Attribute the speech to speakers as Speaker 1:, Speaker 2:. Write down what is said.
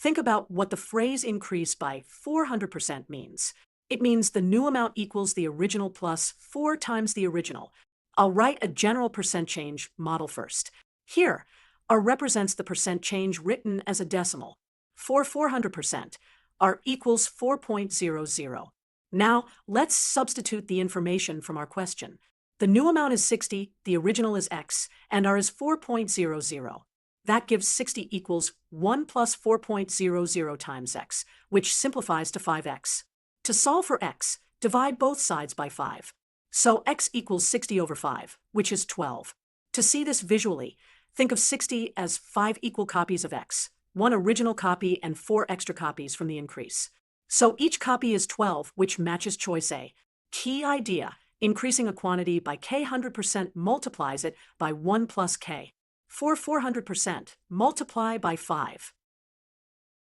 Speaker 1: Think about what the phrase increase by 400% means. It means the new amount equals the original plus 4 times the original. I'll write a general percent change model first. Here, R represents the percent change written as a decimal. For 400%, R equals 4.00. Now, let's substitute the information from our question. The new amount is 60, the original is X, and R is 4.00. That gives 60 equals 1 plus 4.00 times X, which simplifies to 5X. To solve for X, divide both sides by 5. So X equals 60 over 5, which is 12. To see this visually, think of 60 as 5 equal copies of X, 1 original copy and 4 extra copies from the increase. So each copy is 12, which matches choice A. Key idea: increasing a quantity by k 100% multiplies it by 1 plus k. For 400%, multiply by 5.